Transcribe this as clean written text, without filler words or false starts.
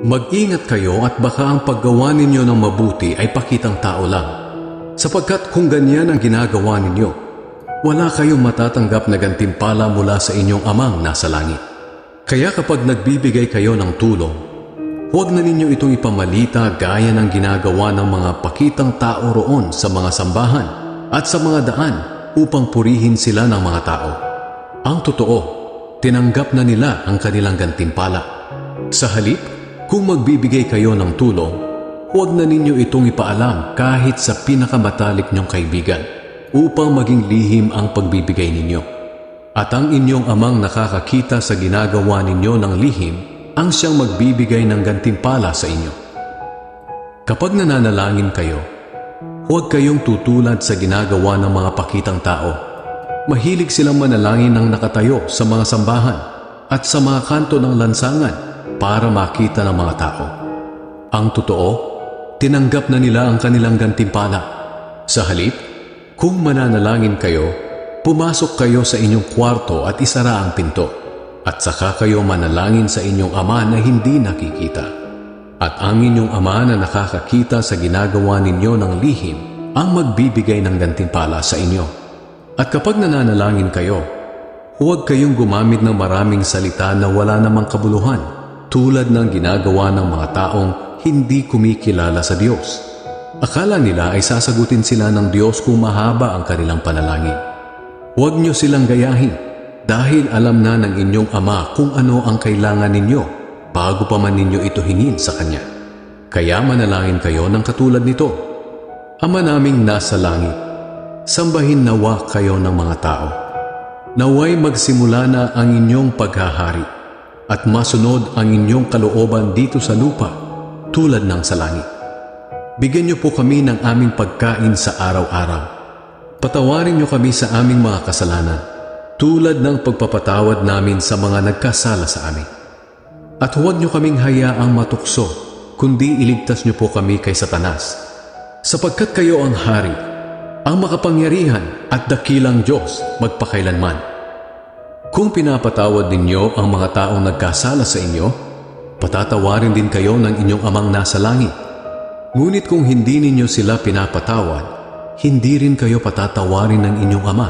Mag-ingat kayo at baka ang paggawa ninyo ng mabuti ay pakitang tao lang. Sapagkat kung ganyan ang ginagawa ninyo, wala kayong matatanggap na gantimpala mula sa inyong amang nasa langit. Kaya kapag nagbibigay kayo ng tulong, huwag na ninyo itong ipamalita gaya ng ginagawa ng mga pakitang tao roon sa mga sambahan at sa mga daan upang purihin sila ng mga tao. Ang totoo, tinanggap na nila ang kanilang gantimpala. Sa halip, kung magbibigay kayo ng tulong, huwag na ninyo itong ipaalam kahit sa pinakamatalik nyong kaibigan upang maging lihim ang pagbibigay ninyo. At ang inyong amang nakakakita sa ginagawa ninyo ng lihim ang siyang magbibigay ng gantimpala sa inyo. Kapag nananalangin kayo, huwag kayong tutulad sa ginagawa ng mga pakitang tao. Mahilig silang manalangin ng nakatayo sa mga sambahan at sa mga kanto ng lansangan para makita ng mga tao. Ang totoo, tinanggap na nila ang kanilang gantimpala. Sa halip, kung mananalangin kayo, pumasok kayo sa inyong kwarto at isara ang pinto, at saka kayo manalangin sa inyong Ama na hindi nakikita. At ang inyong Ama na nakakakita sa ginagawa ninyo ng lihim ang magbibigay ng gantimpala sa inyo. At kapag nananalangin kayo, huwag kayong gumamit ng maraming salita na wala namang kabuluhan, tulad ng ginagawa ng mga taong hindi kumikilala sa Diyos. Akala nila ay sasagutin sila ng Diyos kung mahaba ang kanilang panalangin. Huwag niyo silang gayahin dahil alam na ng inyong Ama kung ano ang kailangan ninyo bago pa man ninyo ito hingin sa Kanya. Kaya manalangin kayo ng katulad nito: Ama naming nasa langit, sambahin nawa kayo ng mga tao. Naway magsimula na ang inyong paghahari at masunod ang inyong kalooban dito sa lupa tulad ng sa langit. Bigyan niyo po kami ng aming pagkain sa araw-araw. Patawarin niyo kami sa aming mga kasalanan tulad ng pagpapatawad namin sa mga nagkasala sa amin. At huwag niyo kaming hayaang matukso, kundi iligtas niyo po kami kay Satanas. Sapagkat kayo ang hari, ang makapangyarihan at dakilang Diyos magpakailanman. Kung pinapatawad ninyo ang mga taong nagkasala sa inyo, patatawarin din kayo ng inyong Amang nasa langit. Ngunit kung hindi ninyo sila pinapatawad, hindi rin kayo patatawarin ng inyong Ama